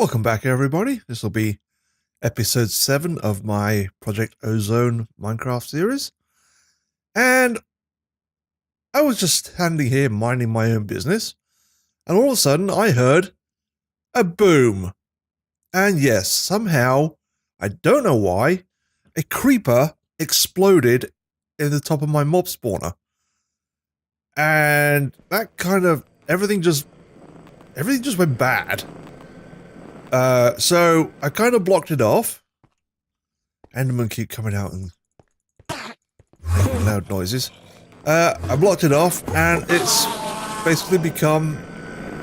Welcome back, everybody. This will be episode 7 of my Project Ozone Minecraft series. And I was just standing here minding my own business, and all of a sudden I heard a boom. And yes, somehow, I don't know why, a creeper exploded in the top of my mob spawner. And that kind of, everything just went bad. So I kind of blocked it off. Endermen keep coming out and making loud noises. I blocked it off, and it's basically become,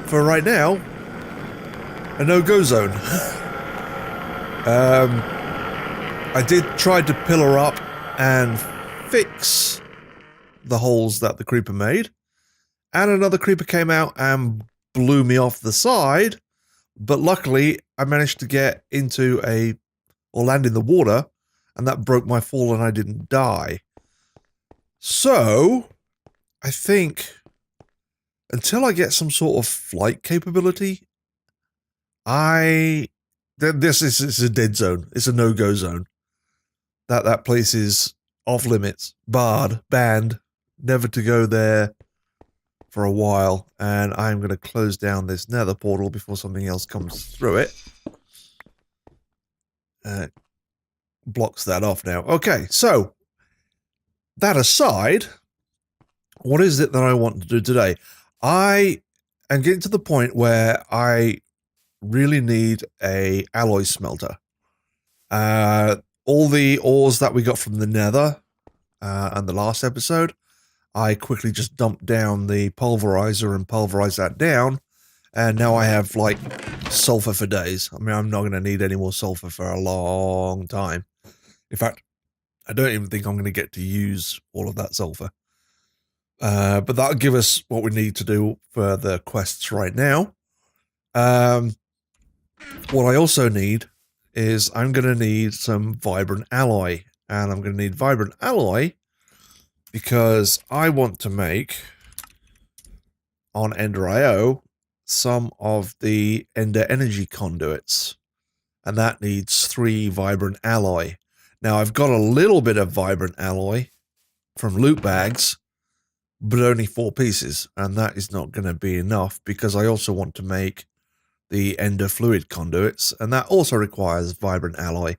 for right now, a no-go zone. I did try to pillar up and fix the holes that the creeper made, and another creeper came out and blew me off the side. But luckily, I managed to get into land in the water, and that broke my fall and I didn't die. So, I think, until I get some sort of flight capability, this is a dead zone. It's a no-go zone. That place is off limits, barred, banned, never to go there for a while, and I'm going to close down this nether portal before something else comes through it. Blocks that off now. Okay, so that aside, what is it that I want to do today? I am getting to the point where I really need a alloy smelter. All the ores that we got from the nether and the last episode, I quickly just dumped down the pulverizer and pulverized that down, and now I have, like, sulfur for days. I mean, I'm not going to need any more sulfur for a long time. In fact, I don't even think I'm going to get to use all of that sulfur. But that'll give us what we need to do for the quests right now. What I also need is I'm going to need some vibrant alloy. And I'm going to need vibrant alloy because I want to make, on Ender.io, some of the Ender energy conduits. And that needs 3 vibrant alloy. Now, I've got a little bit of vibrant alloy from loot bags, but only 4 pieces. And that is not going to be enough because I also want to make the Ender fluid conduits. And that also requires vibrant alloy.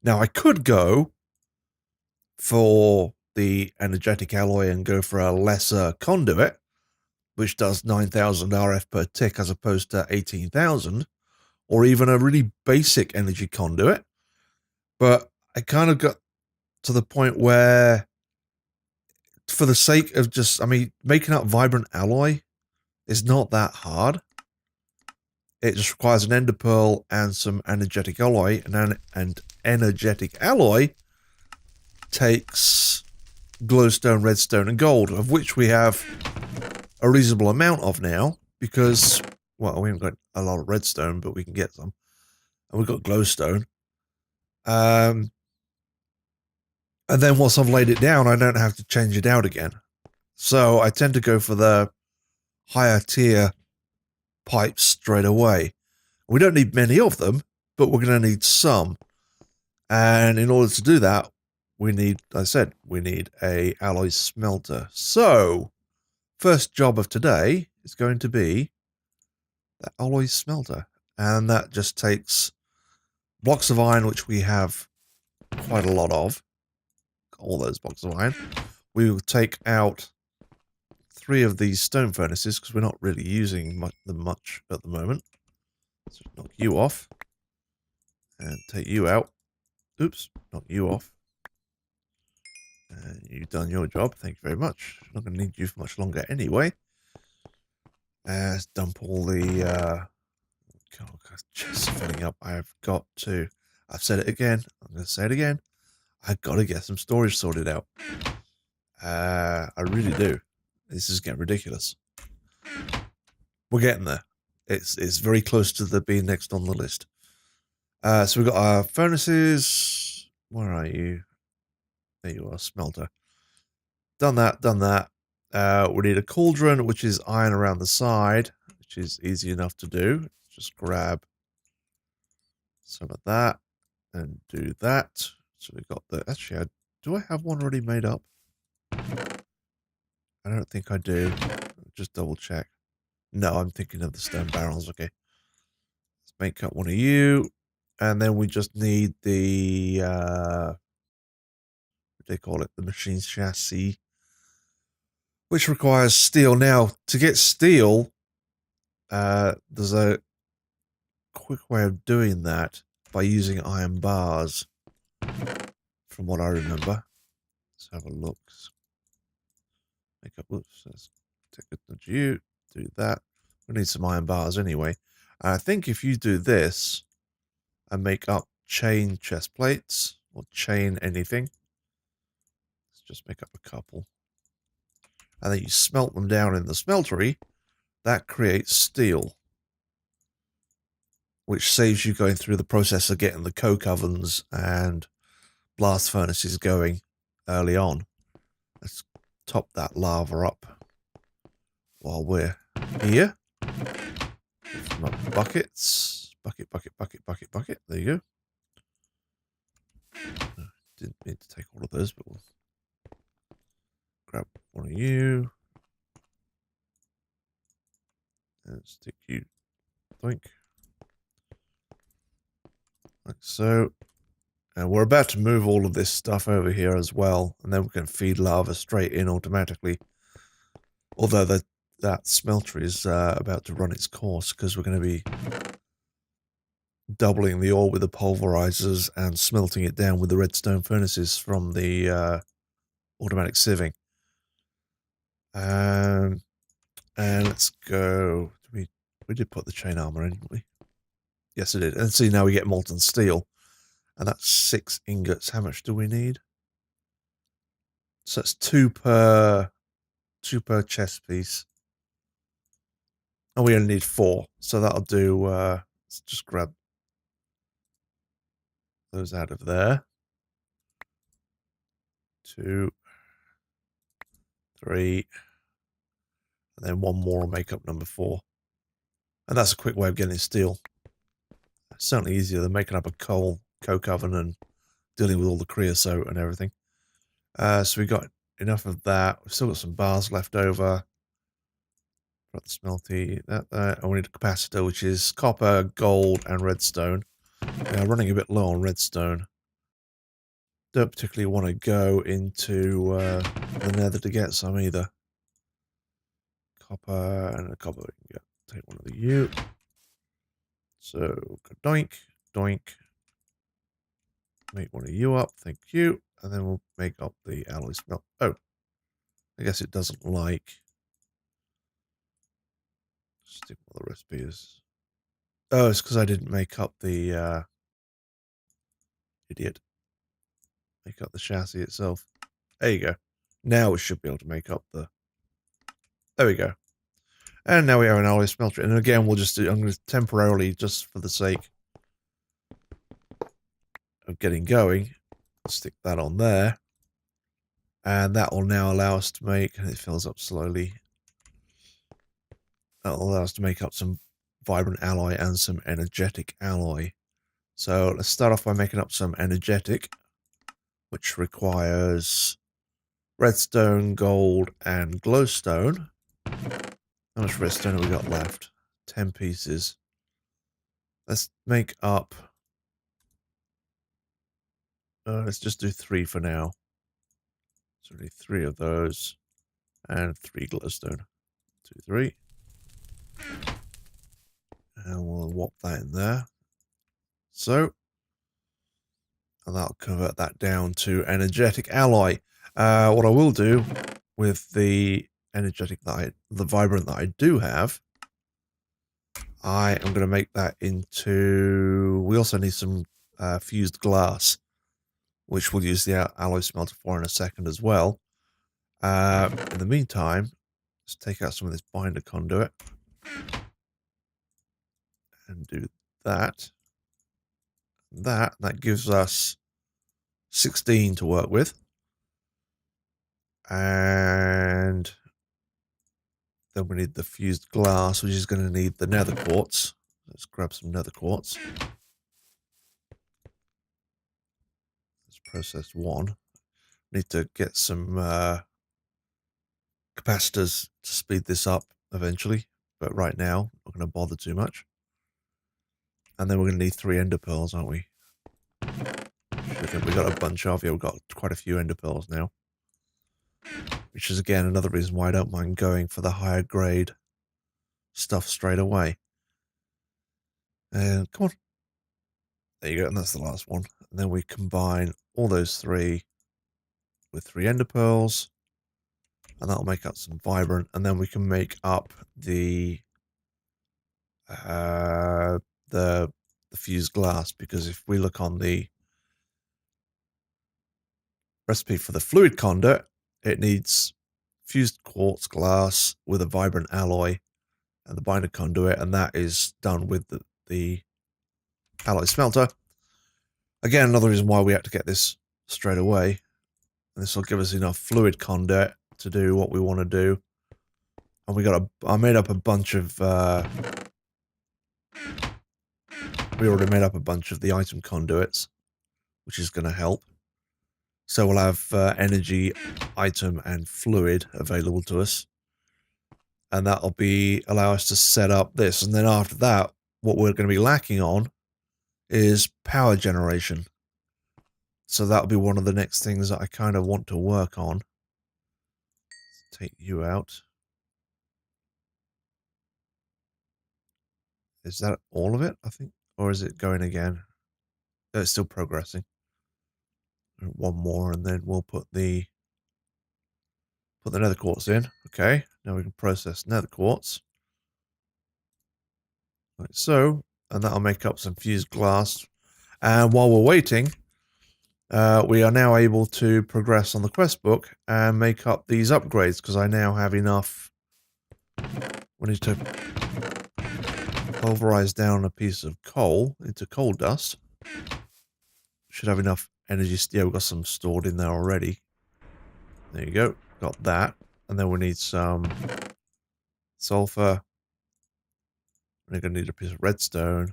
Now, I could go for the energetic alloy and go for a lesser conduit, which does 9,000 RF per tick as opposed to 18,000, or even a really basic energy conduit. But I kind of got to the point where, for the sake of just, making up vibrant alloy is not that hard. It just requires an ender pearl and some energetic alloy, and energetic alloy takes glowstone, redstone, and gold, of which we have a reasonable amount of now, because, well, we haven't got a lot of redstone, but we can get some. And we've got glowstone. And then once I've laid it down, I don't have to change it out again. So I tend to go for the higher tier pipes straight away. We don't need many of them, but we're going to need some. And in order to do that, we need a alloy smelter. So, first job of today is going to be the alloy smelter. And that just takes blocks of iron, which we have quite a lot of. All those blocks of iron. We will take out 3 of these stone furnaces because we're not really using them much at the moment. So knock you off. And take you out. Oops, knock you off. And you've done your job. Thank you very much. Not going to need you for much longer anyway. Let's dump all the chests filling up. I've said it again. I'm going to say it again. I've got to get some storage sorted out. I really do. This is getting ridiculous. We're getting there. It's very close to being next on the list. So we've got our furnaces. Where are you? There you are, smelter. Done that. We need a cauldron, which is iron around the side, which is easy enough to do. Just grab some of that, and do that. So we got the. Actually, do I have one already made up? I don't think I do. Just double check. No, I'm thinking of the stone barrels. Okay. Let's make up one of you. And then we just need the, what do they call it? The machine chassis, which requires steel. Now, to get steel, there's a quick way of doing that by using iron bars, from what I remember. Let's have a look. Make up, whoops, let's take a nudge you, do that. We need some iron bars anyway. And I think if you do this and make up chain chest plates or chain anything, let's just make up a couple. And then you smelt them down in the smeltery, that creates steel, which saves you going through the process of getting the coke ovens and blast furnaces going early on. Let's top that lava up while we're here. From up buckets. Bucket, bucket, bucket, bucket, bucket. There you go. Didn't need to take all of those, but we'll grab one of you. And stick you. Doink. Like so. And we're about to move all of this stuff over here as well. And then we can feed lava straight in automatically. Although that smelter is about to run its course, because we're going to be doubling the ore with the pulverizers and smelting it down with the redstone furnaces from the automatic sieving. And let's go. We did put the chain armor in, didn't we? Yes, it did. And see, now we get molten steel. And that's 6 ingots. How much do we need? So that's 2 per chest piece. And we only need 4. So that'll do, let's just grab those out of there. 2, 3, and then 1 more will make up number 4. And that's a quick way of getting steel. It's certainly easier than making up a coke oven and dealing with all the creosote and everything. So we got enough of that. We've still got some bars left over. Got the smelty, and we need a capacitor, which is copper, gold, and redstone. We are running a bit low on redstone. Don't particularly want to go into the nether to get some either. Copper and a copper. Yeah, take one of the U. So doink, doink. Make one of you up, thank you. And then we'll make up the alloy smelt. Oh, I guess it doesn't like. Stick what the recipe is. Oh, it's because I didn't make up the idiot. Make up the chassis itself. There you go. Now we should be able to make up the. There we go. And now we have an alloy smelter. And again, we'll just do. I'm going to temporarily, just for the sake of getting going, stick that on there. And that will now allow us to make. And it fills up slowly. That will allow us to make up some vibrant alloy and some energetic alloy. So let's start off by making up some energetic, which requires redstone, gold, and glowstone. How much redstone have we got left? 10 pieces. Let's make up. Let's just do 3 for now. So we need 3 of those and 3 glowstone. 2, 3. And we'll whop that in there. So, and that'll convert that down to energetic alloy. What I will do with the energetic the vibrant that I do have, I am going to make that into. We also need some fused glass, which we'll use the alloy smelter for in a second as well. In the meantime, let's take out some of this binder conduit and do that. That gives us 16 to work with. And then we need the fused glass, which is going to need the nether quartz. Let's grab some nether quartz. process 1. Need to get some capacitors to speed this up eventually, but right now, not going to bother too much. And then we're going to need 3 ender pearls, aren't we? We got a bunch of, yeah, we've got quite a few ender pearls now. Which is, again, another reason why I don't mind going for the higher grade stuff straight away. And come on. There you go, and that's the last one. And then we combine all those 3 with 3 ender pearls. And that'll make up some vibrant. And then we can make up the fused glass, because if we look on the recipe for the fluid conduit, it needs fused quartz glass with a vibrant alloy and the binder conduit, and that is done with the alloy smelter. Again, another reason why we have to get this straight away. And this will give us enough fluid conduit to do what we want to do. And I made up a bunch of we already made up a bunch of the item conduits, which is going to help. So we'll have energy, item, and fluid available to us. And that'll allow us to set up this. And then after that, what we're going to be lacking on is power generation. So that'll be one of the next things that I kind of want to work on. Let's take you out. Is that all of it, I think? Or is it going again? Oh, it's still progressing. One more, and then we'll put the nether quartz in. Okay, now we can process nether quartz. Like so, and that'll make up some fused glass. And while we're waiting, we are now able to progress on the quest book and make up these upgrades, because I now have enough. We need to pulverize down a piece of coal into coal dust. Should have enough energy. Yeah, we've got some stored in there already. There you go. Got that. And then we need some sulfur. We're going to need a piece of redstone.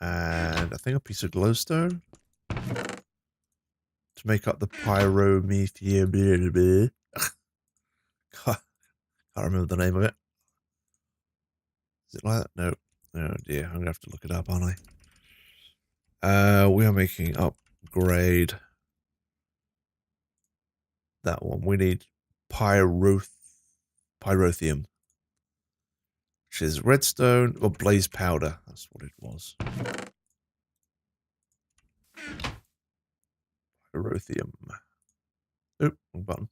And I think a piece of glowstone to make up the pyromethea. Can't remember the name of it. Is it like that? No. Oh dear, I'm going to have to look it up, aren't I? We are making upgrade. That one. We need pyrotheum, which is redstone or blaze powder. That's what it was. Pyrotheum. Oop, wrong button.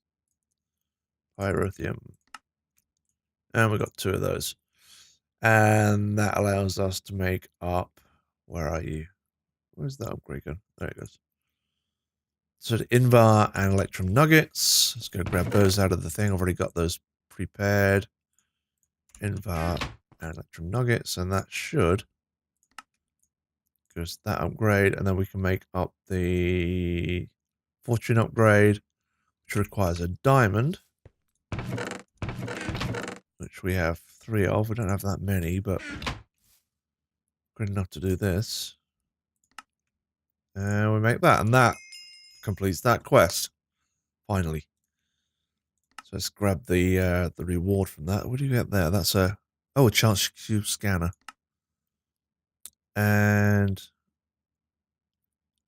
Pyrotheum. And we got 2 of those. And that allows us to make up. Where are you? Where's that upgrade going? There it goes. So the Invar and Electrum Nuggets. Let's go grab those out of the thing. I've already got those prepared. Invar and Electrum Nuggets. And that should give us that upgrade. And then we can make up the Fortune upgrade, which requires a diamond, which we have 3 of. We don't have that many, but good enough to do this. And we make that, and that completes that quest. Finally. So let's grab the reward from that. What do you get there? That's a chance cube scanner. And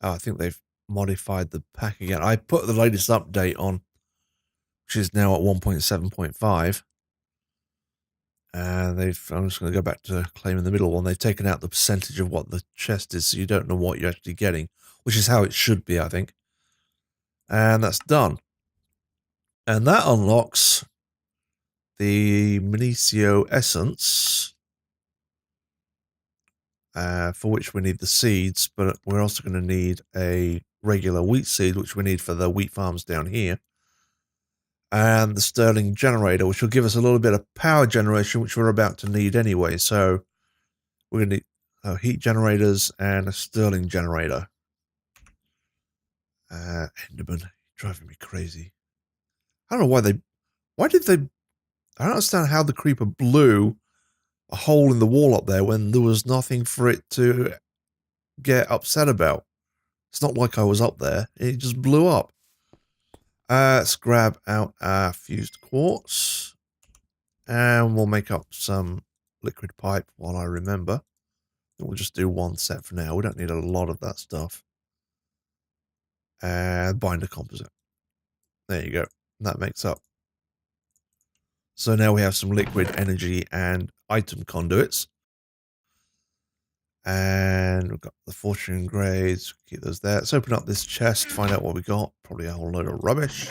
I think they've modified the pack again. I put the latest update on, which is now at 1.7.5. And I'm just going to go back to claiming the middle one. They've taken out the percentage of what the chest is, so you don't know what you're actually getting, which is how it should be, I think. And that's done. And that unlocks the Minicio Essence, for which we need the seeds, but we're also going to need a regular wheat seed, which we need for the wheat farms down here. And the Sterling generator, which will give us a little bit of power generation, which we're about to need anyway. So we're going to need heat generators and a Sterling generator. Enderman, driving me crazy. I don't know why did they, I don't understand how the creeper blew a hole in the wall up there when there was nothing for it to get upset about. It's not like I was up there. It just blew up. Let's grab out our fused quartz. And we'll make up some liquid pipe while I remember. We'll just do one set for now. We don't need a lot of that stuff. And binder composite. There you go. That makes up. So now we have some liquid energy and item conduits. And we've got the fortune grades. Keep those there. Let's open up this chest, find out what we got. Probably a whole load of rubbish.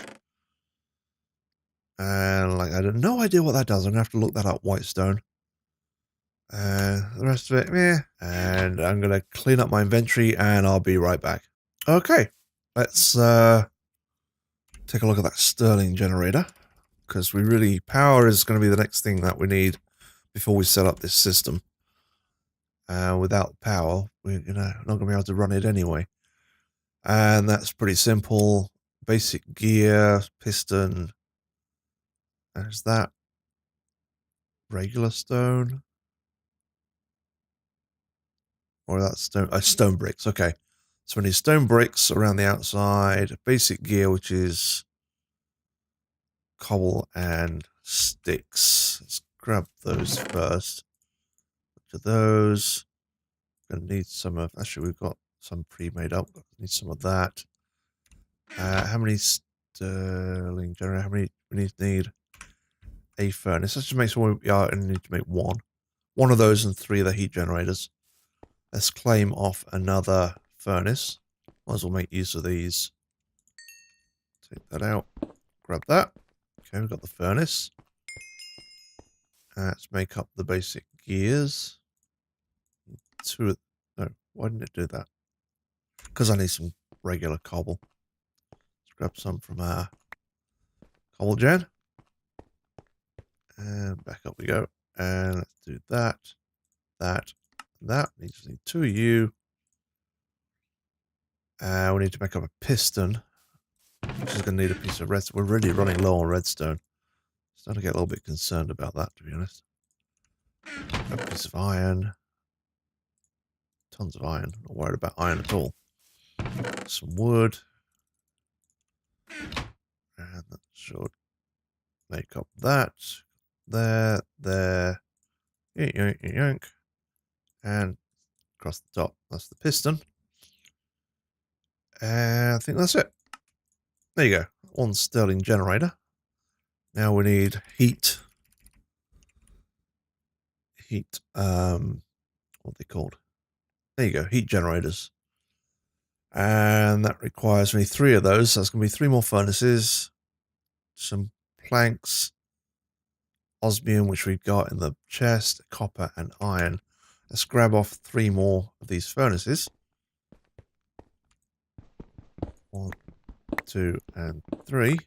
And like, I have no idea what that does. I'm going to have to look that up, whitestone. The rest of it, yeah. And I'm going to clean up my inventory and I'll be right back. Okay. Let's take a look at that Stirling generator. Because power is going to be the next thing that we need before we set up this system. Without power, we're not going to be able to run it anyway. And that's pretty simple. Basic gear, piston. There's that. Regular stone. Or that's stone. Stone bricks. Okay. So we need stone bricks around the outside. Basic gear, which is cobble and sticks. Let's grab those first. To those. Gonna need some of. Actually, we've got some pre-made up. Need some of that. How many sterling generator? How many we need a furnace? Let's just make sure we are and need to make one. One of those and 3 of the heat generators. Let's claim off another furnace. Might as well make use of these. Take that out. Grab that. Okay, we've got the furnace. Let's make up the basic gears. 2. No, why didn't it do that? Because I need some regular cobble. Let's grab some from our cobble gen. And back up we go. And let's do that. That. That. We just need 2 of you. We need to make up a piston. Which is going to need a piece of redstone. We're really running low on redstone. Starting to get a little bit concerned about that, to be honest. A piece of iron. Tons of iron. Not worried about iron at all. Some wood. And that should make up that. There. Yoink, yoink, yoink. And across the top. That's the piston. And I think that's it. There you go. 1 Stirling generator. Now we need heat. What are they called? There you go, heat generators. And that requires me 3 of those. So that's going to be 3 more furnaces. Some planks. Osmium, which we've got in the chest. Copper and iron. Let's grab off 3 more of these furnaces. 1, 2, and 3.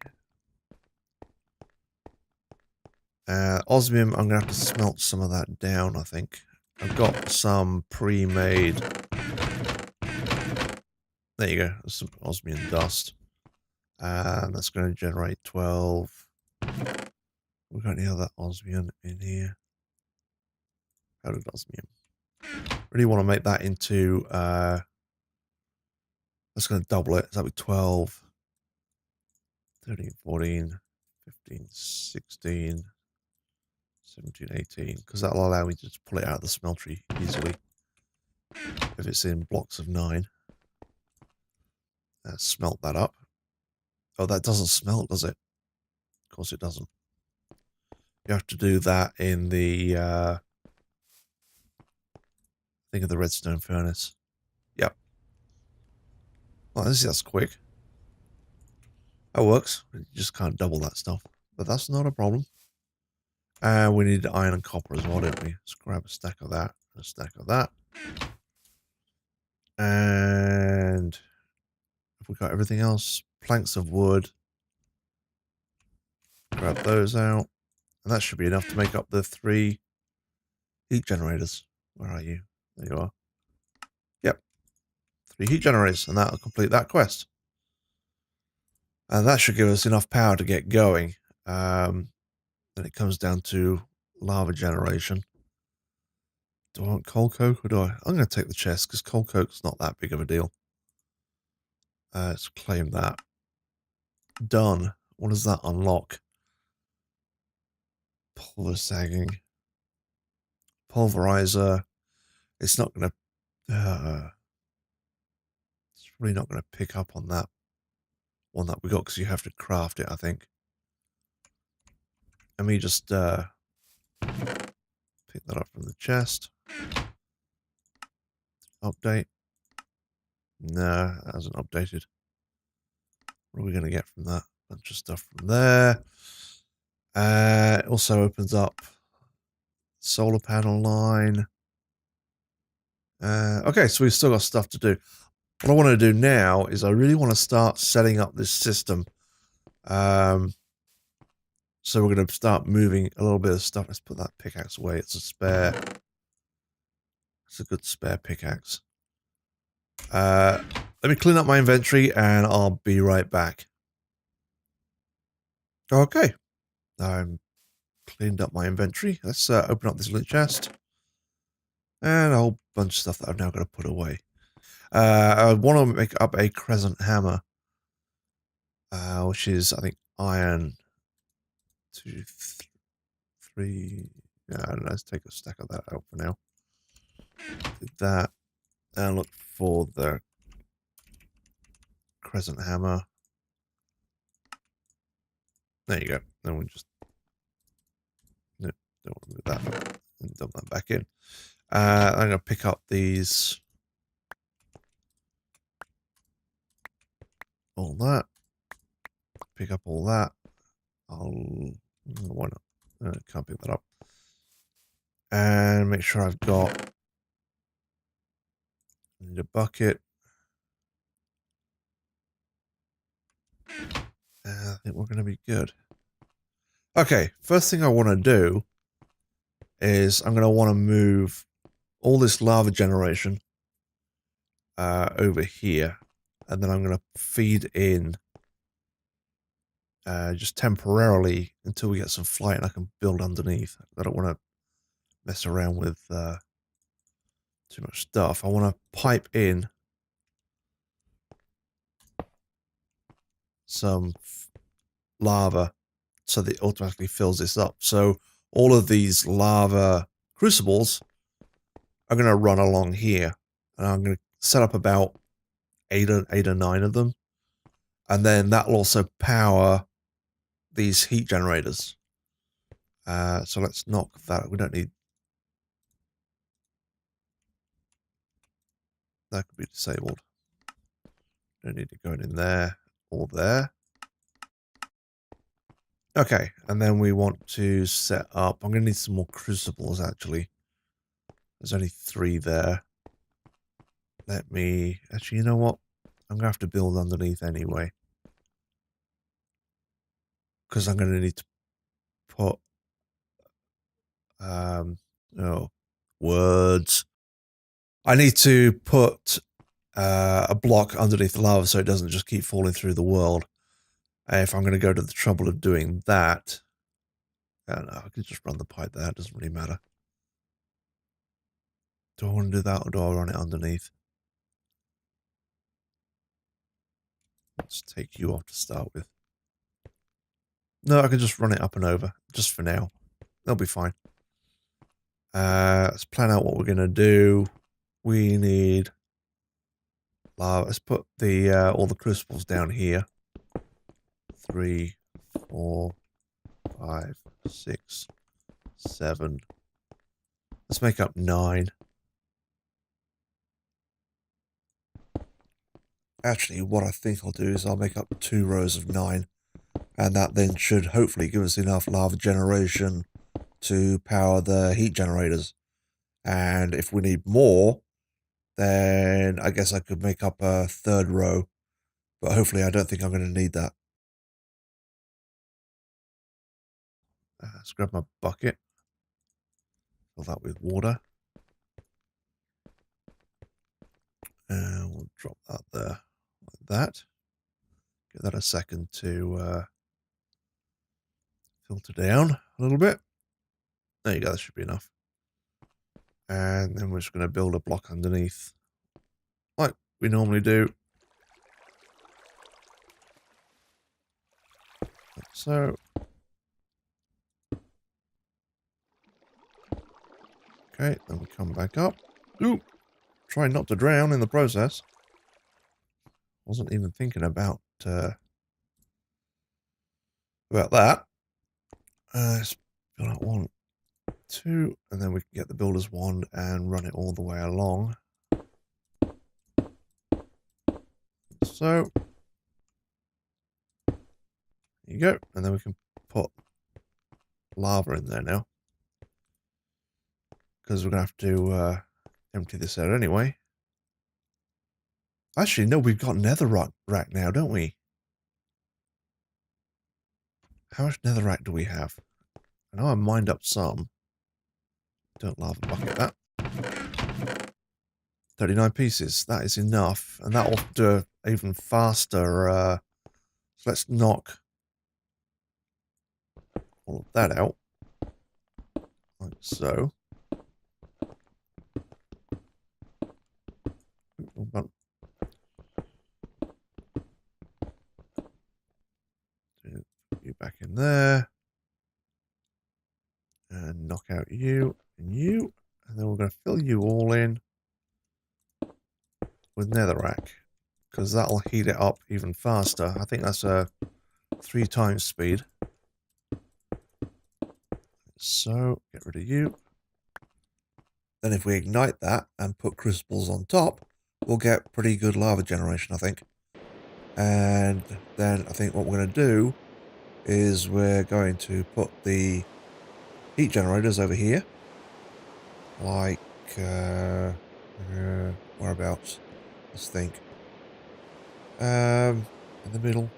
Osmium, I'm going to have to smelt some of that down, I think. I've got some pre-made. There you go. There's some osmium dust. And that's going to generate 12. We've got any other osmium in here. Powdered osmium. Really want to make that into. That's going to double it. So that'll be 12, 13, 14, 15, 16. 17, 18, because that'll allow me to just pull it out of the smeltery easily if it's in blocks of 9. Smelt that up. Oh, that doesn't smelt, does it? Of course it doesn't. You have to do that in the think of the redstone furnace. Yep. Well, that's quick. That works. You just can't double that stuff, but that's not a problem. And we need iron and copper as well, don't we? Let's grab a stack of that, a stack of that. And have we got everything else? Planks of wood. Grab those out. And that should be enough to make up the 3 heat generators. Where are you? There you are. Yep. 3 heat generators, and that'll complete that quest. And that should give us enough power to get going. Then it comes down to lava generation. Do I want coal coke or do I? I'm going to take the chest because coal coke's not that big of a deal. Let's claim that. Done. What does that unlock? Sagging. Pulverizer. It's not going to... it's really not going to pick up on that one that we got because you have to craft it, I think. Let me just pick that up from the chest. Update. No, that hasn't updated. What are we going to get from that? Bunch of stuff from there. It also opens up solar panel line. Okay, so we've still got stuff to do. What I want to do now is I really want to start setting up this system. So we're going to start moving a little bit of stuff. Let's put that pickaxe away. It's a spare. It's a good spare pickaxe. Let me clean up my inventory and I'll be right back. Okay. I'm cleaned up my inventory. Let's open up this loot chest. And a whole bunch of stuff that I've now got to put away. I want to make up a crescent hammer. Which is, I think, iron 2, 3. Yeah, I don't know. Let's take a stack of that out for now. Did that. And look for the crescent hammer. There you go. Then we just... No, don't want to move that. And dump that back in. I'm going to pick up these. All that. Pick up all that. Why not? Can't pick that up. And make sure I've got... I need a bucket. I think we're going to be good. Okay, first thing I want to do is I'm going to want to move all this lava generation over here. And then I'm going to feed in just temporarily until we get some flight and I can build underneath. I don't want to mess around with too much stuff. I want to pipe in some lava so that it automatically fills this up. So all of these lava crucibles are going to run along here. And I'm going to set up about 8 or 9 of them. And then that will also power these heat generators. So let's knock that. We don't need... That could be disabled. Don't need it going in there or there. Okay, and then we want to set up... I'm going to need some more crucibles, actually. There's only 3 there. Let me... Actually, you know what? I'm going to have to build underneath anyway. Because I'm going to need to put... oh, words. I need to put a block underneath the lava so it doesn't just keep falling through the world. If I'm going to go to the trouble of doing that... I don't know, I can just run the pipe there. It doesn't really matter. Do I want to do that or do I run it underneath? Let's take you off to start with. No, I can just run it up and over, just for now. They'll be fine. Let's plan out what we're going to do. We need lava. Let's put the all the crucibles down here. 3, 4, 5, 6, 7. Let's make up 9. Actually, what I think I'll do is I'll make up 2 rows of 9. And that then should hopefully give us enough lava generation to power the heat generators. And if we need more, then I guess I could make up a 3rd row. But hopefully I don't think I'm going to need that. Let's grab my bucket. Fill that with water. And we'll drop that there like that. Give that a second to filter down a little bit. There you go, that should be enough. And then we're just going to build a block underneath like we normally do. so. Okay, then we come back up. Ooh! Try not to drown in the process. Wasn't even thinking about that. Let's build out 1, 2, and then we can get the builder's wand and run it all the way along. So, there you go. And then we can put lava in there now. Because we're going to have to empty this out anyway. Actually, no, we've got netherrack now, don't we? How much netherrack do we have? I know I mined up some. Don't lava bucket that. 39 pieces. That is enough. And that will do even faster. So let's knock all of that out. Like so. Put you back in there. And knock out you and you. And then we're going to fill you all in with netherrack. Because that'll heat it up even faster. I think that's a 3 times speed. So, get rid of you. Then if we ignite that and put crucibles on top, we'll get pretty good lava generation, I think. And then I think what we're going to do is we're going to put the heat generators over here. Like, whereabouts? Let's think. In the middle.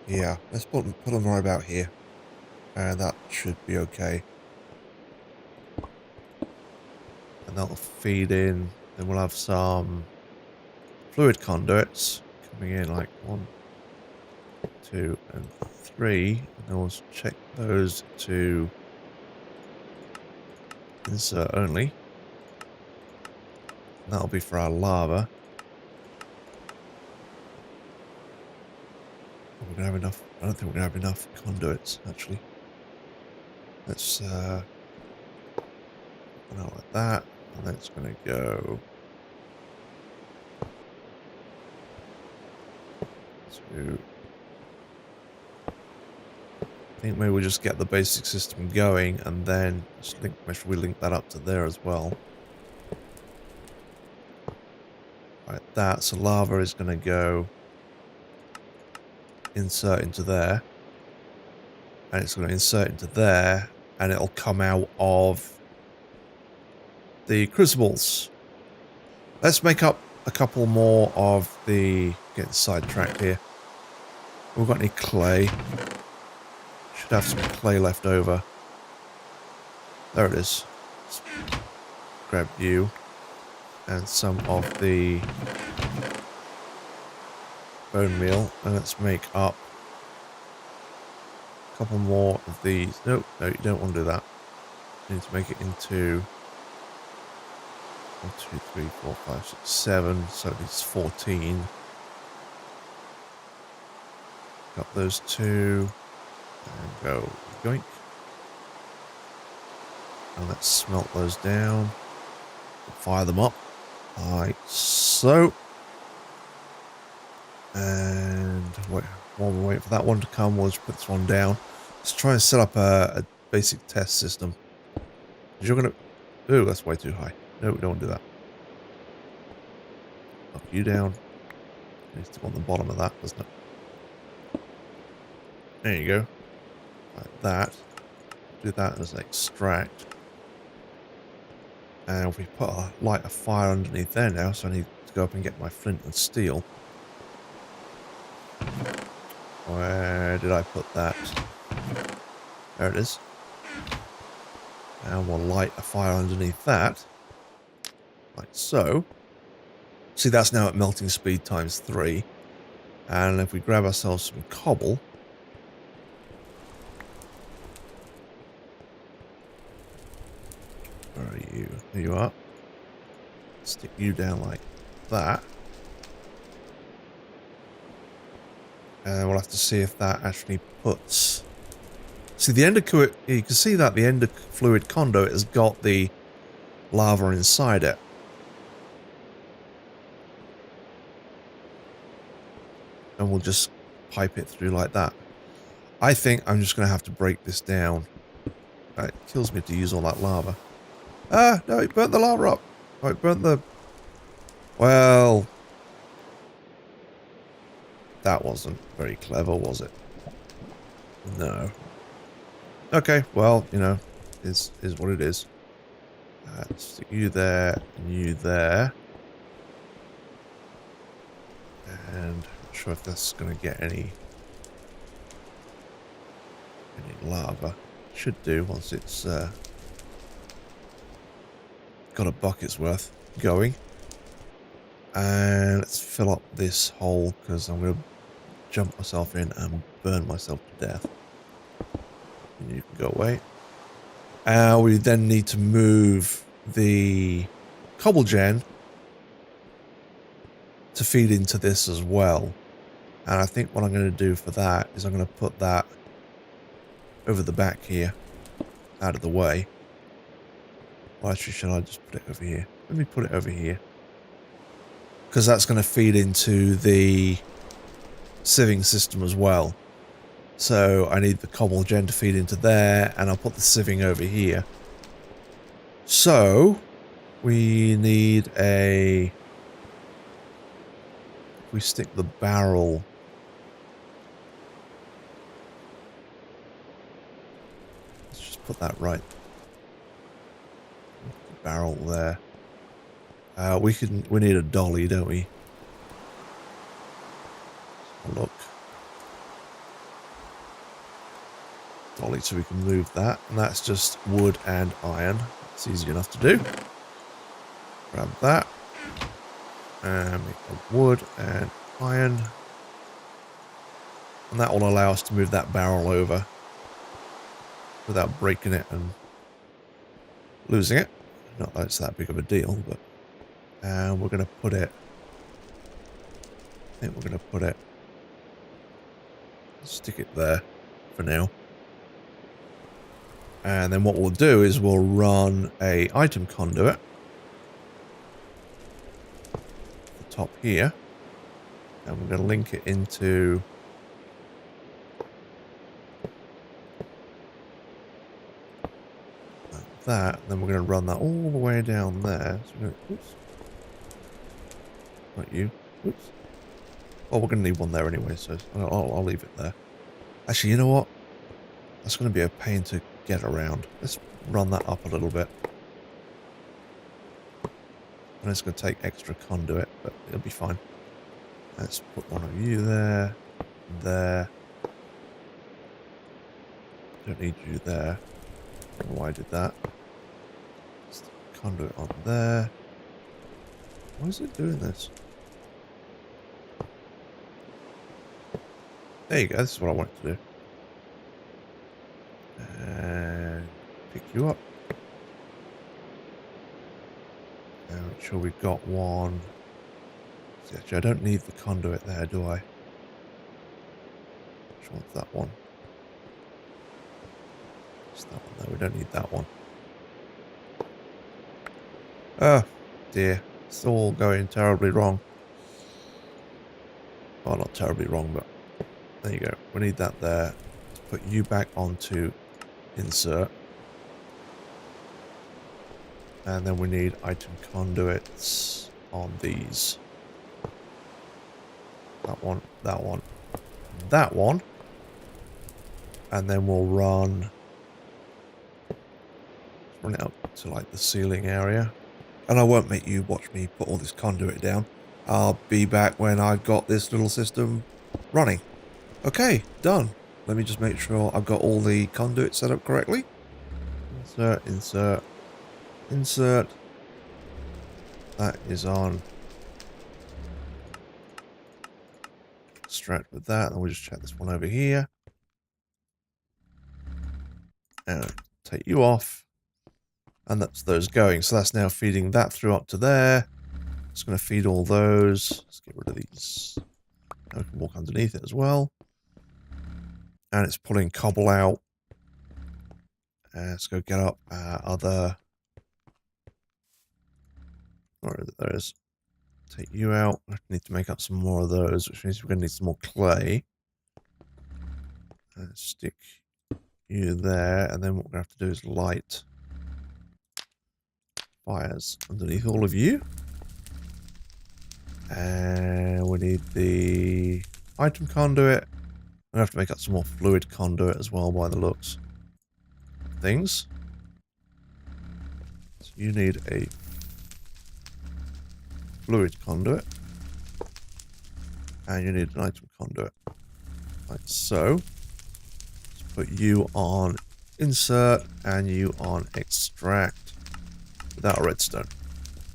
Yeah, let's put them right about here. And that should be okay. And that'll feed in. Then we'll have some fluid conduits coming in like 1, 2, and 3. And then we'll check those to insert only. And that'll be for our lava. We're gonna have enough. I don't think we're gonna have enough conduits actually. Let's go like that, and that's gonna go to. I think maybe we'll just get the basic system going, and then make sure we link that up to there as well. Like that. So lava is gonna go insert into there, and it's going to insert into there, and it'll come out of the crucibles. Let's make up a couple more of the... Getting sidetracked here. We've got any clay. Should have some clay left over. There it is. Let's grab you and some of the bone meal, and let's make up a couple more of these. No, you don't want to do that. You need to make it into 1, 2, 3, 4, 5, 6, 7. So it's 14. Got those 2. And go yoink. And let's smelt those down. Fire them up. Like so. And wait, while we wait for that one to come, we'll just put this one down. Let's try and set up a basic test system. You're gonna... Ooh, that's way too high. No, we don't want to do that. Knock you down. It needs to go on the bottom of that, doesn't it? There you go. Like that. Do that as an extract. And if we put light a fire underneath there now, so I need to go up and get my flint and steel. Where did I put that? There it is. And we'll light a fire underneath that. Like so. See, that's now at melting speed times 3. And if we grab ourselves some cobble. Where are you? There you are. Stick you down like that. And we'll have to see if that actually puts... See, the ender fluid, you can see that the ender fluid conduit has got the lava inside it. And we'll just pipe it through like that. I think I'm just going to have to break this down. It kills me to use all that lava. Ah, no, it burnt the lava up. Oh, it burnt the... Well... That wasn't very clever, was it? No. Okay, well, you know, is what it is. Stick you there, and you there. And not sure if that's going to get any lava. Should do once it's got a bucket's worth going. And let's fill up this hole because I'm going to jump myself in and burn myself to death. And you can go away. We then need to move the cobble gen to feed into this as well. And I think what I'm going to do for that is I'm going to put that over the back here, out of the way. Well, actually, should I just put it over here? Let me put it over here. Because that's going to feed into the sieving system as well. So I need the cobble gen to feed into there, and I'll put the sieving over here. So we need a... If we stick the barrel... Let's just put that right. The barrel there. We need a dolly, don't we? Look. Dolly so we can move that. And that's just wood and iron. It's easy enough to do. Grab that. And make a wood and iron. And that will allow us to move that barrel over without breaking it and losing it. Not that it's that big of a deal, but... And we're going to put it... I think we're going to put it... Stick it there for now. And then what we'll do is we'll run a item conduit. At the top here. And we're going to link it into... Like that. And then we're going to run that all the way down there. So we're going to... Oops. Not you. Oops. Well, we're going to need one there anyway, so I'll leave it there. Actually, you know what? That's going to be a pain to get around. Let's run that up a little bit. And it's going to take extra conduit, but it'll be fine. Let's put one of you there. There. Don't need you there. I don't know why I did that. Just conduit on there. Why is it doing this? There you go, this is what I wanted to do. And pick you up. And make sure we've got one. See, actually, I don't need the conduit there, do I? Which one's that one? It's that one there, we don't need that one. Oh, dear. It's all going terribly wrong. Well, not terribly wrong, but there you go. We need that there. Let's put you back onto insert. And then we need item conduits on these. That one, that one, that one. And then we'll run it up to like the ceiling area. And I won't make you watch me put all this conduit down. I'll be back when I've got this little system running. Okay, done. Let me just make sure I've got all the conduits set up correctly. Insert, insert, insert. That is on. Extract with that, and we'll just check this one over here. And take you off. And that's those going. So that's now feeding that through up to there. It's going to feed all those. Let's get rid of these. Now we can walk underneath it as well. And it's pulling cobble out. Let's go get up other... Where is it? There it is. Take you out. I need to make up some more of those, which means we're going to need some more clay. Stick you there, and then what we're going to have to do is light fires underneath all of you. And we need the item conduit. I'm going to have to make up some more fluid conduit as well by the looks of things. So you need a fluid conduit. And you need an item conduit. Like so. Let's put you on insert and you on extract without a redstone.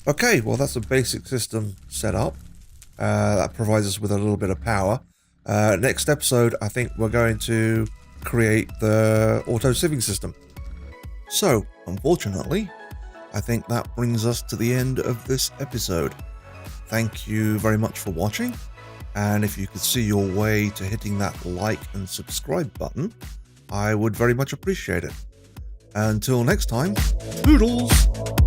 Okay, well that's a basic system set up. That provides us with a little bit of power. Next episode, I think we're going to create the auto sieving system. So, unfortunately, I think that brings us to the end of this episode. Thank you very much for watching, and if you could see your way to hitting that like and subscribe button, I would very much appreciate it. Until next time, toodles!